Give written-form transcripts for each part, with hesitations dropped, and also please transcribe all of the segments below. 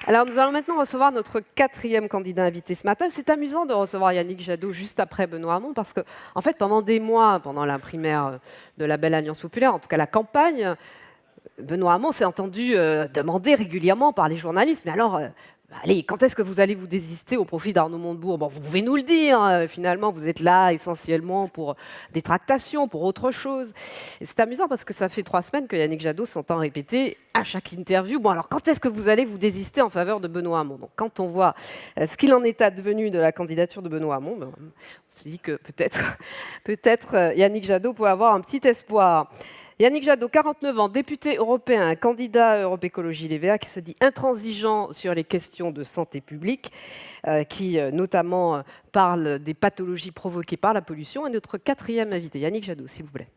Alors, nous allons maintenant recevoir notre quatrième candidat invité ce matin. C'est amusant de recevoir Yannick Jadot juste après Benoît Hamon, parce que, en fait, pendant des mois, pendant la primaire de la Belle Alliance Populaire, en tout cas la campagne, Benoît Hamon s'est entendu demander régulièrement par les journalistes, mais alors, allez, quand est-ce que vous allez vous désister au profit d'Arnaud Montebourg? Bon, vous pouvez nous le dire, finalement, vous êtes là essentiellement pour des tractations, pour autre chose. Et c'est amusant parce que ça fait 3 semaines que Yannick Jadot s'entend répéter à chaque interview, bon alors quand est-ce que vous allez vous désister en faveur de Benoît Hamon? Donc quand on voit ce qu'il en est advenu de la candidature de Benoît Hamon, on se dit que peut-être Yannick Jadot peut avoir un petit espoir. Yannick Jadot, 49 ans, député européen, candidat Europe Écologie Les Verts, qui se dit intransigeant sur les questions de santé publique, qui notamment parle des pathologies provoquées par la pollution. Et notre quatrième invité, Yannick Jadot, s'il vous plaît.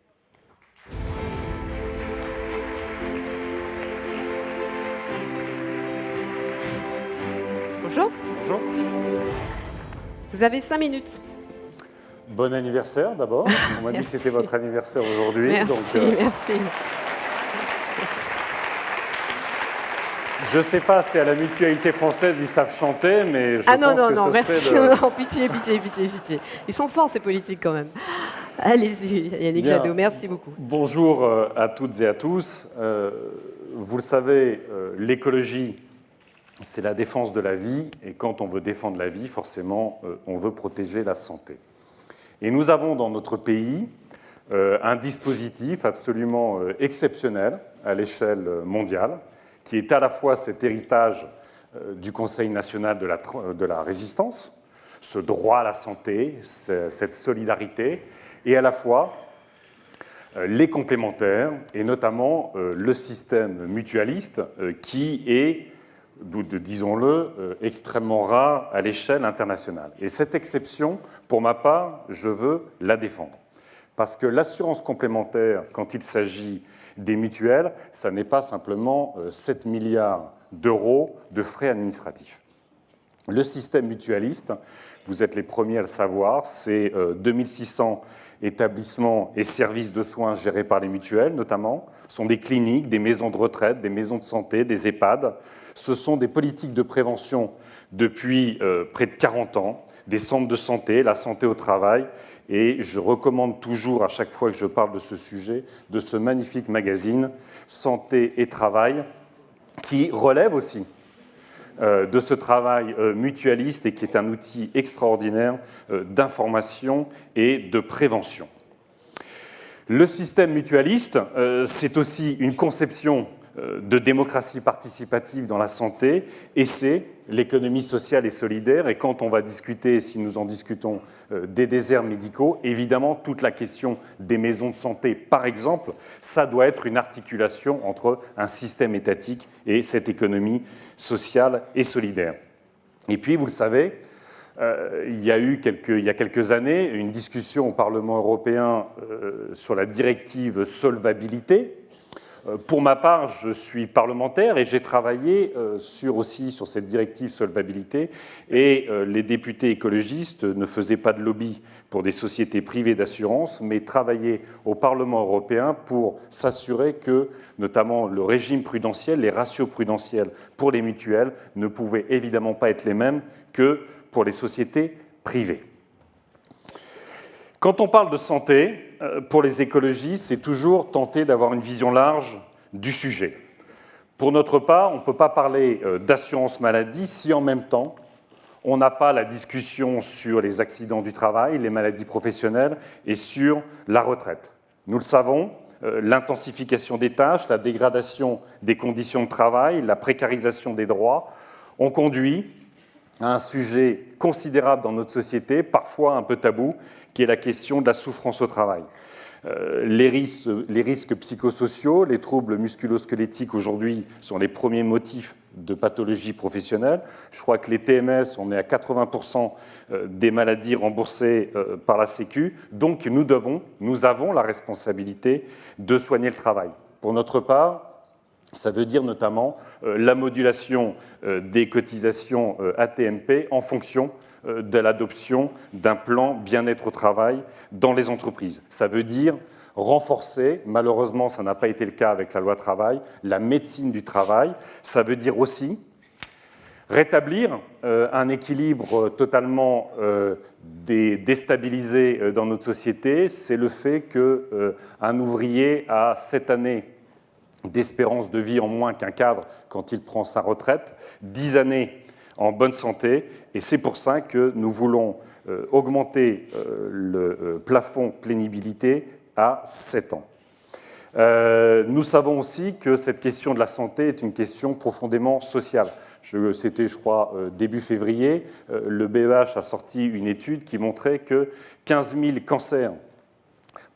Bonjour. Bonjour. Vous avez 5 minutes. Bon anniversaire d'abord. On m'a dit que c'était votre anniversaire aujourd'hui. Merci, merci. Je ne sais pas si à la Mutualité française ils savent chanter, mais je pense que non, ce merci. serait Non, pitié. Ils sont forts ces politiques quand même. Allez-y, Yannick Jadot, merci beaucoup. Bonjour à toutes et à tous. Vous le savez, l'écologie, c'est la défense de la vie, et quand on veut défendre la vie, forcément, on veut protéger la santé. Et nous avons dans notre pays un dispositif absolument exceptionnel à l'échelle mondiale, qui est à la fois cet héritage du Conseil national de la résistance, ce droit à la santé, cette solidarité, et à la fois les complémentaires, et notamment le système mutualiste qui est, disons-le, extrêmement rare à l'échelle internationale. Et cette exception, pour ma part, je veux la défendre. Parce que l'assurance complémentaire, quand il s'agit des mutuelles, ça n'est pas simplement 7 milliards d'euros de frais administratifs. Le système mutualiste, vous êtes les premiers à le savoir, c'est 2600 établissements et services de soins gérés par les mutuelles, notamment. Ce sont des cliniques, des maisons de retraite, des maisons de santé, des EHPAD. Ce sont des politiques de prévention depuis près de 40 ans, des centres de santé, la santé au travail. Et je recommande toujours, à chaque fois que je parle de ce sujet, de ce magnifique magazine Santé et Travail, qui relève aussi de ce travail mutualiste et qui est un outil extraordinaire d'information et de prévention. Le système mutualiste, c'est aussi une conception de démocratie participative dans la santé, et c'est l'économie sociale et solidaire. Et quand on va discuter, si nous en discutons, des déserts médicaux, évidemment, toute la question des maisons de santé, par exemple, ça doit être une articulation entre un système étatique et cette économie sociale et solidaire. Et puis, vous le savez, il y a eu il y a quelques années une discussion au Parlement européen sur la directive solvabilité. Pour ma part, je suis parlementaire et j'ai travaillé aussi sur cette directive solvabilité, et les députés écologistes ne faisaient pas de lobby pour des sociétés privées d'assurance, mais travaillaient au Parlement européen pour s'assurer que, notamment, le régime prudentiel, les ratios prudentiels pour les mutuelles ne pouvaient évidemment pas être les mêmes que pour les sociétés privées. Quand on parle de santé, pour les écologistes, c'est toujours tenter d'avoir une vision large du sujet. Pour notre part, on ne peut pas parler d'assurance maladie si en même temps, on n'a pas la discussion sur les accidents du travail, les maladies professionnelles et sur la retraite. Nous le savons, l'intensification des tâches, la dégradation des conditions de travail, la précarisation des droits ont conduit à un sujet considérable dans notre société, parfois un peu tabou, qui est la question de la souffrance au travail. Les risques psychosociaux, les troubles musculo-squelettiques aujourd'hui sont les premiers motifs de pathologie professionnelle. Je crois que les TMS, on est à 80% des maladies remboursées par la Sécu. Donc nous avons la responsabilité de soigner le travail. Pour notre part, ça veut dire notamment la modulation des cotisations AT-MP en fonction de l'adoption d'un plan bien-être au travail dans les entreprises. Ça veut dire renforcer, malheureusement ça n'a pas été le cas avec la loi travail, la médecine du travail. Ça veut dire aussi Rétablir un équilibre totalement déstabilisé dans notre société, c'est le fait qu'un ouvrier a 7 années d'espérance de vie en moins qu'un cadre quand il prend sa retraite, 10 années en bonne santé, et c'est pour ça que nous voulons augmenter le plafond pénibilité à 7 ans. Nous savons aussi que cette question de la santé est une question profondément sociale. C'était, je crois, début février, le BEH a sorti une étude qui montrait que 15 000 cancers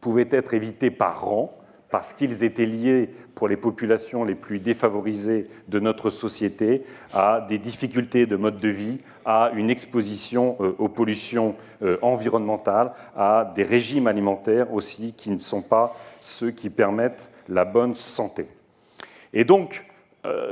pouvaient être évités par an parce qu'ils étaient liés, pour les populations les plus défavorisées de notre société, à des difficultés de mode de vie, à une exposition aux pollutions environnementales, à des régimes alimentaires aussi qui ne sont pas ceux qui permettent la bonne santé. Et donc,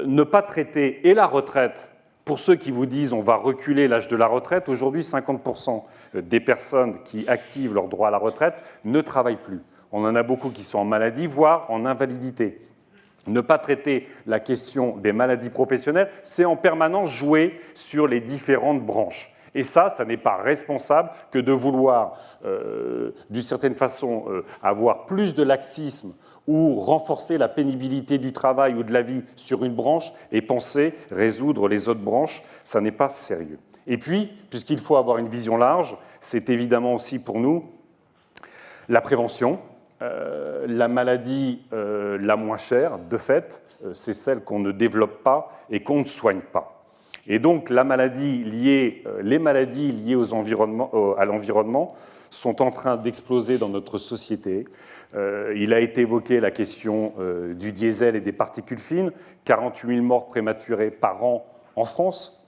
ne pas traiter et la retraite, pour ceux qui vous disent on va reculer l'âge de la retraite, aujourd'hui 50% des personnes qui activent leur droit à la retraite ne travaillent plus. On en a beaucoup qui sont en maladie, voire en invalidité. Ne pas traiter la question des maladies professionnelles, c'est en permanence jouer sur les différentes branches. Et ça n'est pas responsable que de vouloir, d'une certaine façon, avoir plus de laxisme ou renforcer la pénibilité du travail ou de la vie sur une branche et penser résoudre les autres branches, ça n'est pas sérieux. Et puis, puisqu'il faut avoir une vision large, c'est évidemment aussi pour nous la prévention. La maladie la moins chère, de fait, c'est celle qu'on ne développe pas et qu'on ne soigne pas. Et donc, les maladies liées à l'environnement sont en train d'exploser dans notre société. Il a été évoqué la question du diesel et des particules fines, 48 000 morts prématurées par an en France,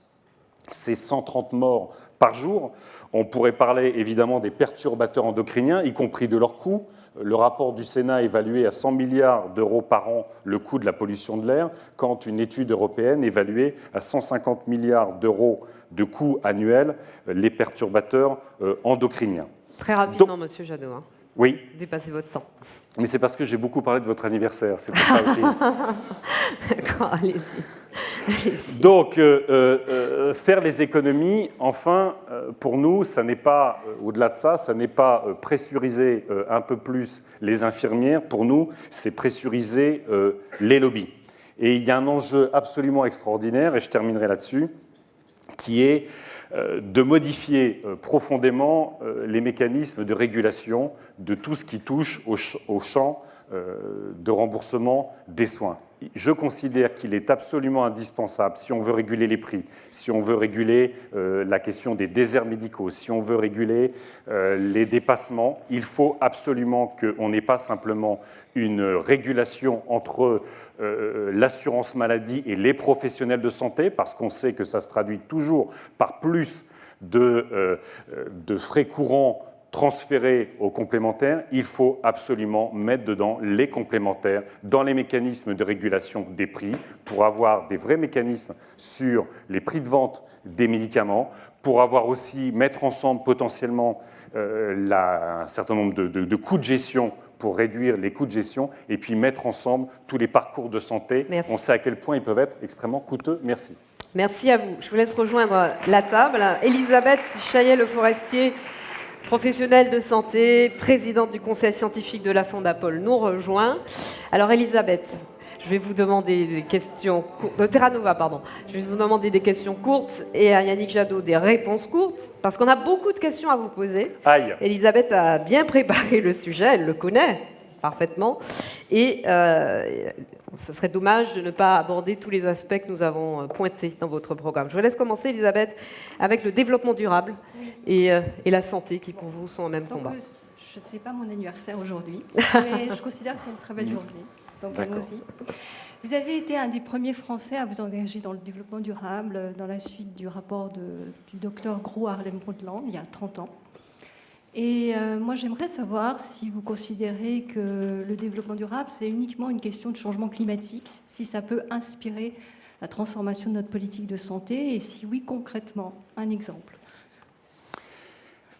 c'est 130 morts par jour. On pourrait parler évidemment des perturbateurs endocriniens, y compris de leur coût. Le rapport du Sénat évaluait à 100 milliards d'euros par an le coût de la pollution de l'air, quand une étude européenne évaluait à 150 milliards d'euros de coût annuel les perturbateurs endocriniens. Très rapidement, Monsieur Jadot. Oui. Dépassez votre temps. Mais c'est parce que j'ai beaucoup parlé de votre anniversaire, c'est pour ça aussi. D'accord, allez-y. Donc, faire les économies, enfin, pour nous, ça n'est pas, au-delà de ça, ça n'est pas pressuriser un peu plus les infirmières. Pour nous, c'est pressuriser les lobbies. Et il y a un enjeu absolument extraordinaire, et je terminerai là-dessus, qui est de modifier profondément les mécanismes de régulation de tout ce qui touche au champ de remboursement des soins. Je considère qu'il est absolument indispensable, si on veut réguler les prix, si on veut réguler la question des déserts médicaux, si on veut réguler les dépassements, il faut absolument qu'on n'ait pas simplement une régulation entre l'assurance maladie et les professionnels de santé, parce qu'on sait que ça se traduit toujours par plus de frais courants transférés aux complémentaires. Il faut absolument mettre dedans les complémentaires dans les mécanismes de régulation des prix pour avoir des vrais mécanismes sur les prix de vente des médicaments, pour avoir aussi, mettre ensemble potentiellement un certain nombre de coûts de gestion pour réduire les coûts de gestion et puis mettre ensemble tous les parcours de santé. Merci. On sait à quel point ils peuvent être extrêmement coûteux. Merci. Merci à vous. Je vous laisse rejoindre la table. Elisabeth Chaillet-Le Forestier, professionnelle de santé, présidente du conseil scientifique de la Fondapol, nous rejoint. Alors Elisabeth, je vais vous demander des questions courtes, de Terra Nova, pardon. Je vais vous demander des questions courtes et à Yannick Jadot des réponses courtes, parce qu'on a beaucoup de questions à vous poser. Aïe. Elisabeth a bien préparé le sujet, elle le connaît parfaitement, et ce serait dommage de ne pas aborder tous les aspects que nous avons pointés dans votre programme. Je vous laisse commencer, Elisabeth, avec le développement durable et la santé, qui pour vous sont au même combat. Je ne sais pas mon anniversaire aujourd'hui, mais je considère que c'est une très belle journée. Donc moi aussi. Vous avez été un des premiers Français à vous engager dans le développement durable dans la suite du rapport du docteur Gro Harlem Brundtland il y a 30 ans. Et moi, j'aimerais savoir si vous considérez que le développement durable, c'est uniquement une question de changement climatique, si ça peut inspirer la transformation de notre politique de santé, et si oui, concrètement, un exemple.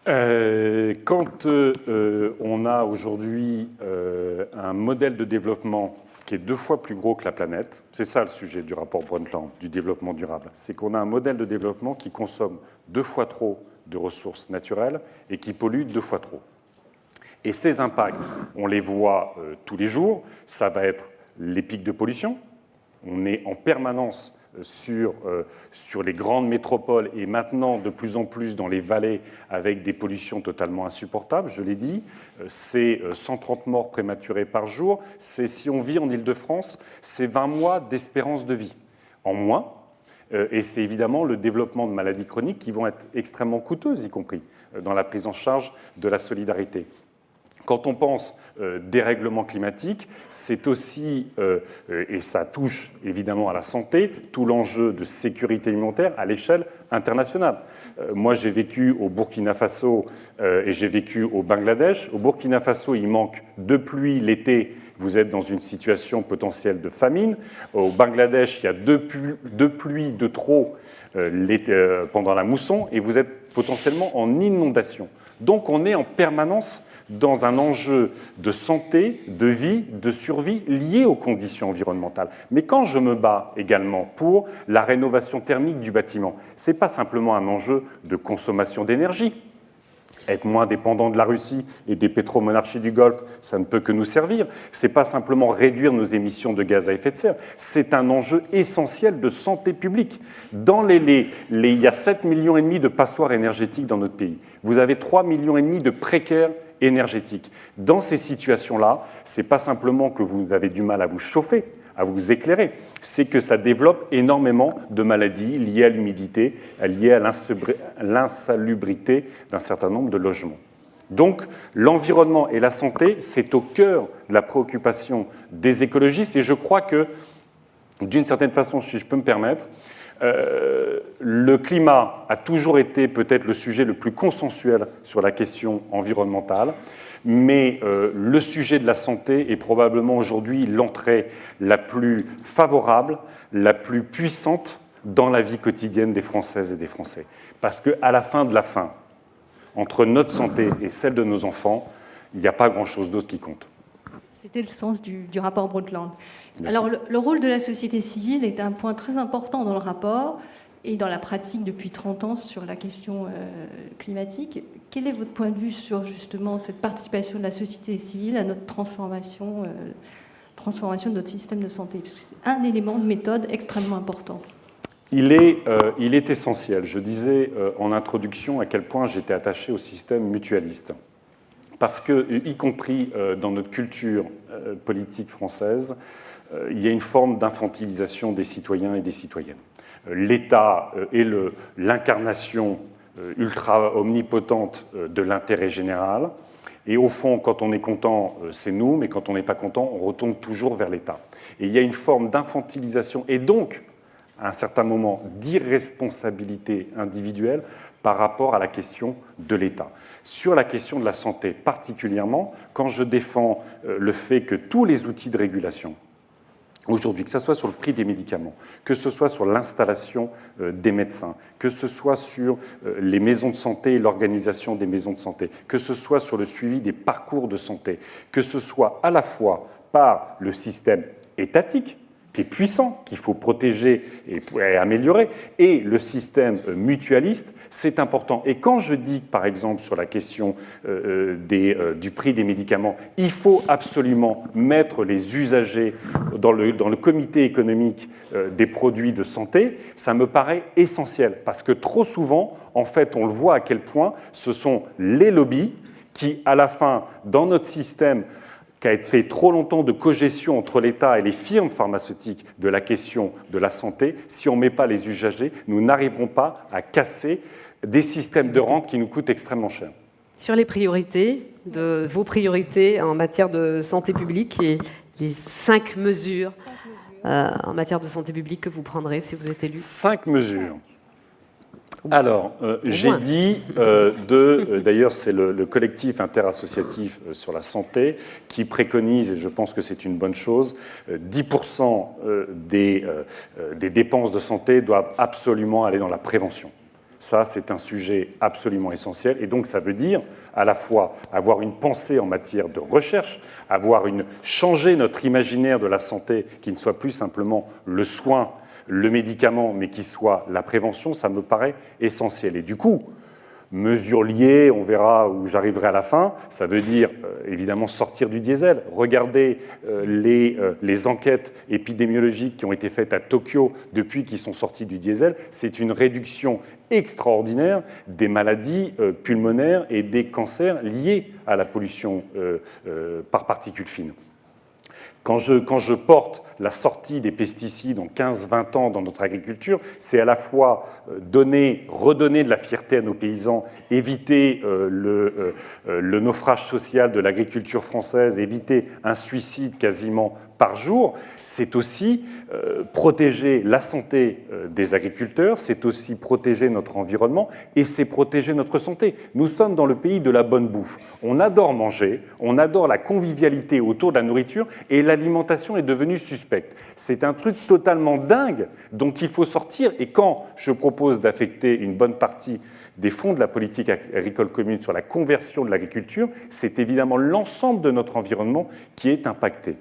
Quand on a aujourd'hui un modèle de développement qui est 2 fois plus gros que la planète. C'est ça le sujet du rapport Brundtland, du développement durable. C'est qu'on a un modèle de développement qui consomme 2 fois trop de ressources naturelles et qui pollue 2 fois trop. Et ces impacts, on les voit tous les jours. Ça va être les pics de pollution. On est en permanence sur les grandes métropoles et maintenant de plus en plus dans les vallées avec des pollutions totalement insupportables. Je l'ai dit, c'est 130 morts prématurés par jour. Si on vit en Île-de-France, c'est 20 mois d'espérance de vie en moins. Et c'est évidemment le développement de maladies chroniques qui vont être extrêmement coûteuses, y compris dans la prise en charge de la solidarité. Quand on pense dérèglement climatique, c'est aussi, et ça touche évidemment à la santé, tout l'enjeu de sécurité alimentaire à l'échelle internationale. Moi, j'ai vécu au Burkina Faso et j'ai vécu au Bangladesh. Au Burkina Faso, il manque de pluie l'été. Vous êtes dans une situation potentielle de famine. Au Bangladesh, il y a deux pluies de trop pendant la mousson et vous êtes potentiellement en inondation. Donc, on est en permanence dans un enjeu de santé, de vie, de survie lié aux conditions environnementales. Mais quand je me bats également pour la rénovation thermique du bâtiment, ce n'est pas simplement un enjeu de consommation d'énergie. Être moins dépendant de la Russie et des pétromonarchies du Golfe, ça ne peut que nous servir. Ce n'est pas simplement réduire nos émissions de gaz à effet de serre, c'est un enjeu essentiel de santé publique. Il y a 7,5 millions de passoires énergétiques dans notre pays. Vous avez 3,5 millions de précaires énergétiques. Dans ces situations-là, ce n'est pas simplement que vous avez du mal à vous chauffer, à vous éclairer, c'est que ça développe énormément de maladies liées à l'humidité, liées à l'insalubrité d'un certain nombre de logements. Donc, l'environnement et la santé, c'est au cœur de la préoccupation des écologistes, et je crois que, d'une certaine façon, si je peux me permettre, le climat a toujours été peut-être le sujet le plus consensuel sur la question environnementale, mais le sujet de la santé est probablement aujourd'hui l'entrée la plus favorable, la plus puissante dans la vie quotidienne des Françaises et des Français. Parce qu'à la fin de la fin, entre notre santé et celle de nos enfants, il n'y a pas grand-chose d'autre qui compte. C'était le sens du rapport Brundtland. Alors, le rôle de la société civile est un point très important dans le rapport et dans la pratique depuis 30 ans sur la question climatique. Quel est votre point de vue sur justement cette participation de la société civile à notre transformation de notre système de santé? Parce que c'est un élément de méthode extrêmement important. Il est essentiel. Je disais en introduction à quel point j'étais attaché au système mutualiste. Parce que, y compris dans notre culture politique française, il y a une forme d'infantilisation des citoyens et des citoyennes. L'État est l'incarnation ultra omnipotente de l'intérêt général. Et au fond, quand on est content, c'est nous, mais quand on n'est pas content, on retourne toujours vers l'État. Et il y a une forme d'infantilisation et donc, à un certain moment, d'irresponsabilité individuelle par rapport à la question de l'État. Sur la question de la santé particulièrement, quand je défends le fait que tous les outils de régulation, aujourd'hui, que ce soit sur le prix des médicaments, que ce soit sur l'installation des médecins, que ce soit sur les maisons de santé et l'organisation des maisons de santé, que ce soit sur le suivi des parcours de santé, que ce soit à la fois par le système étatique, qui est puissant, qu'il faut protéger et améliorer, et le système mutualiste, c'est important. Et quand je dis, par exemple, sur la question du prix des médicaments, il faut absolument mettre les usagers dans le comité économique des produits de santé, ça me paraît essentiel, parce que trop souvent, en fait, on le voit à quel point ce sont les lobbies qui, à la fin, dans notre système, qui a été trop longtemps de cogestion entre l'État et les firmes pharmaceutiques de la question de la santé, si on ne met pas les usagers, nous n'arriverons pas à casser des systèmes de rente qui nous coûtent extrêmement cher. Sur les priorités, vos priorités en matière de santé publique et les 5 mesures en matière de santé publique que vous prendrez si vous êtes élu. 5 mesures. Alors, j'ai dit, d'ailleurs c'est le collectif interassociatif sur la santé qui préconise, et je pense que c'est une bonne chose, 10% des dépenses de santé doivent absolument aller dans la prévention. Ça, c'est un sujet absolument essentiel. Et donc, ça veut dire à la fois avoir une pensée en matière de recherche, changer notre imaginaire de la santé, qui ne soit plus simplement le soin, le médicament, mais qui soit la prévention, ça me paraît essentiel. Et du coup, mesures liées, on verra où j'arriverai à la fin, ça veut dire évidemment sortir du diesel, regarder les enquêtes épidémiologiques qui ont été faites à Tokyo depuis qu'ils sont sortis du diesel, c'est une réduction extraordinaire des maladies pulmonaires et des cancers liés à la pollution par particules fines. Quand je porte la sortie des pesticides en 15-20 ans dans notre agriculture, c'est à la fois redonner de la fierté à nos paysans, éviter le naufrage social de l'agriculture française, éviter un suicide quasiment par jour, c'est aussi protéger la santé des agriculteurs, c'est aussi protéger notre environnement et c'est protéger notre santé. Nous sommes dans le pays de la bonne bouffe. On adore manger, on adore la convivialité autour de la nourriture et l'alimentation est devenue suspecte. C'est un truc totalement dingue dont il faut sortir et quand je propose d'affecter une bonne partie des fonds de la politique agricole commune sur la conversion de l'agriculture, c'est évidemment l'ensemble de notre environnement qui est impacté.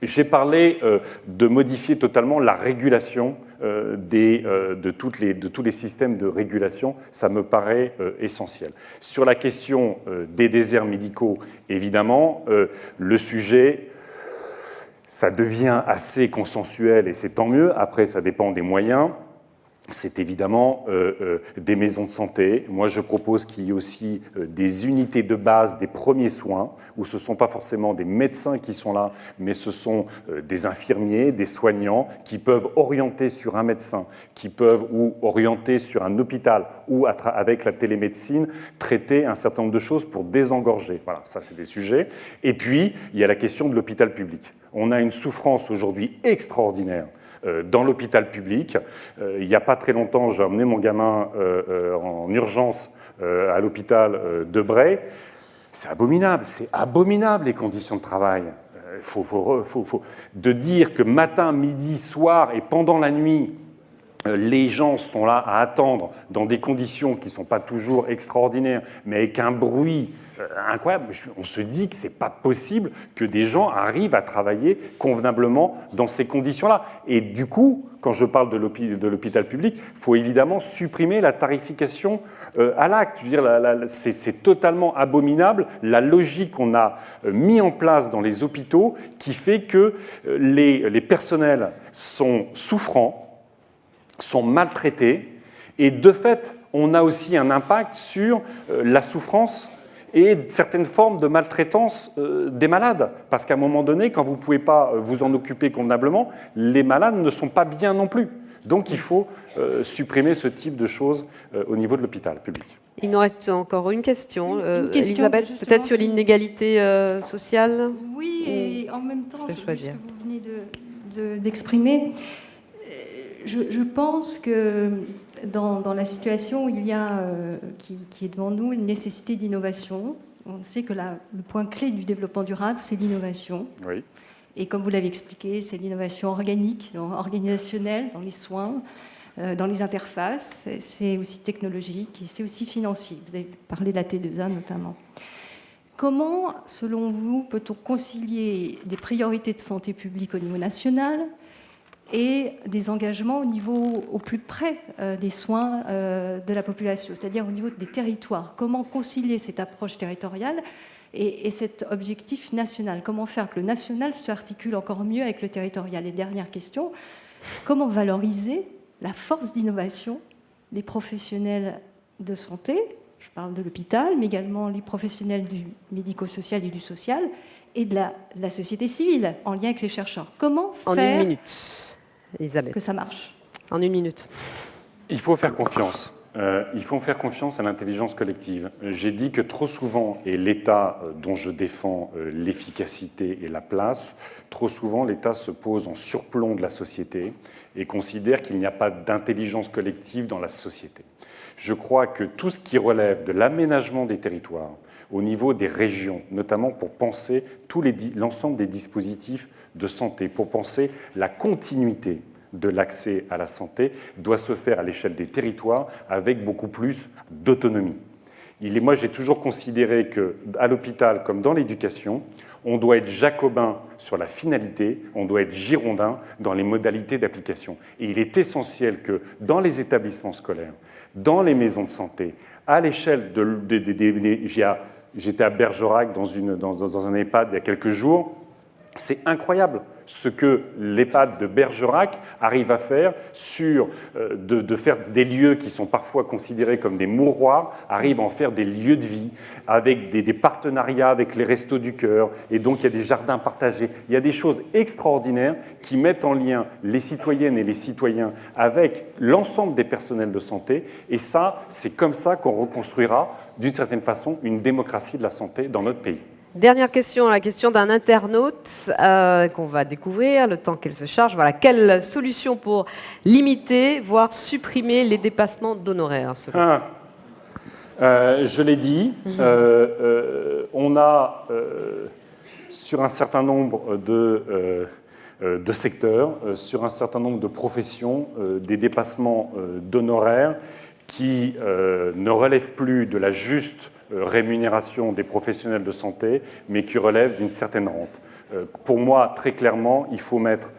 J'ai parlé de modifier totalement la régulation de tous les systèmes de régulation. Ça me paraît essentiel. Sur la question des déserts médicaux, évidemment, le sujet, ça devient assez consensuel et c'est tant mieux. Après, ça dépend des moyens. C'est évidemment des maisons de santé. Moi, je propose qu'il y ait aussi des unités de base, des premiers soins, où ce ne sont pas forcément des médecins qui sont là, mais ce sont des infirmiers, des soignants qui peuvent orienter sur un médecin, ou orienter sur un hôpital, ou avec la télémédecine, traiter un certain nombre de choses pour désengorger. Voilà, ça, c'est des sujets. Et puis, il y a la question de l'hôpital public. On a une souffrance aujourd'hui extraordinaire dans l'hôpital public. Il n'y a pas très longtemps, j'ai emmené mon gamin en urgence à l'hôpital de Bray. C'est abominable les conditions de travail. De dire que matin, midi, soir et pendant la nuit, les gens sont là à attendre dans des conditions qui ne sont pas toujours extraordinaires, mais avec un bruit incroyable. On se dit que ce n'est pas possible que des gens arrivent à travailler convenablement dans ces conditions-là. Et du coup, quand je parle de l'hôpital public, il faut évidemment supprimer la tarification à l'acte. Je veux dire, c'est totalement abominable la logique qu'on a mis en place dans les hôpitaux qui fait que les personnels sont souffrants, sont maltraités, et de fait, on a aussi un impact sur la souffrance et certaines formes de maltraitance des malades. Parce qu'à un moment donné, quand vous ne pouvez pas vous en occuper convenablement, les malades ne sont pas bien non plus. Donc il faut supprimer ce type de choses au niveau de l'hôpital public. Il nous reste encore une question. Elisabeth, peut-être sur l'inégalité sociale. Oui, et en même temps, ce que vous venez d'exprimer, je pense que dans la situation où il y a, qui est devant nous, une nécessité d'innovation. On sait que le point clé du développement durable, c'est l'innovation. Oui. Et comme vous l'avez expliqué, c'est l'innovation organique, organisationnelle, dans les soins, dans les interfaces. C'est aussi technologique et c'est aussi financier. Vous avez parlé de la T2A notamment. Comment, selon vous, peut-on concilier des priorités de santé publique au niveau national et des engagements au plus près des soins de la population, c'est-à-dire au niveau des territoires? Comment concilier cette approche territoriale et cet objectif national? Comment faire que le national s'articule encore mieux avec le territorial? Et dernière question, comment valoriser la force d'innovation des professionnels de santé? Je parle de l'hôpital, mais également les professionnels du médico-social et du social, et de la société civile, en lien avec les chercheurs. Comment faire en une minute, Elisabeth, que ça marche? En une minute. Il faut faire confiance. Il faut faire confiance à l'intelligence collective. J'ai dit que trop souvent, et l'État dont je défends l'efficacité et la place, trop souvent l'État se pose en surplomb de la société et considère qu'il n'y a pas d'intelligence collective dans la société. Je crois que tout ce qui relève de l'aménagement des territoires, au niveau des régions, notamment pour penser l'ensemble des dispositifs de santé, pour penser la continuité de l'accès à la santé doit se faire à l'échelle des territoires avec beaucoup plus d'autonomie. Moi, j'ai toujours considéré qu'à l'hôpital, comme dans l'éducation, on doit être jacobin sur la finalité, on doit être girondin dans les modalités d'application. Et il est essentiel que dans les établissements scolaires, dans les maisons de santé, à l'échelle j'étais à Bergerac dans un EHPAD il y a quelques jours, c'est incroyable ce que l'EHPAD de Bergerac arrive à faire de faire des lieux qui sont parfois considérés comme des mouroirs, arrive à en faire des lieux de vie, avec des partenariats avec les Restos du Cœur, et donc il y a des jardins partagés. Il y a des choses extraordinaires qui mettent en lien les citoyennes et les citoyens avec l'ensemble des personnels de santé, et ça, c'est comme ça qu'on reconstruira, d'une certaine façon, une démocratie de la santé dans notre pays. Dernière question, la question d'un internaute qu'on va découvrir, le temps qu'elle se charge. Voilà, quelle solution pour limiter, voire supprimer les dépassements d'honoraires je l'ai dit, on a sur un certain nombre de secteurs, sur un certain nombre de professions, des dépassements d'honoraires qui ne relèvent plus de la juste rémunération des professionnels de santé, mais qui relèvent d'une certaine rente. Pour moi, très clairement, il faut mettre,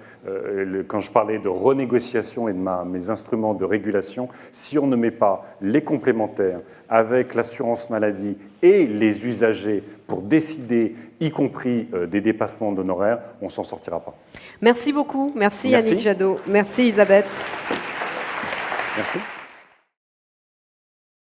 quand je parlais de renégociation et de mes instruments de régulation, si on ne met pas les complémentaires avec l'assurance maladie et les usagers pour décider, y compris des dépassements d'honoraires, on ne s'en sortira pas. Merci beaucoup. Merci Yannick Jadot. Merci Elisabeth. Merci.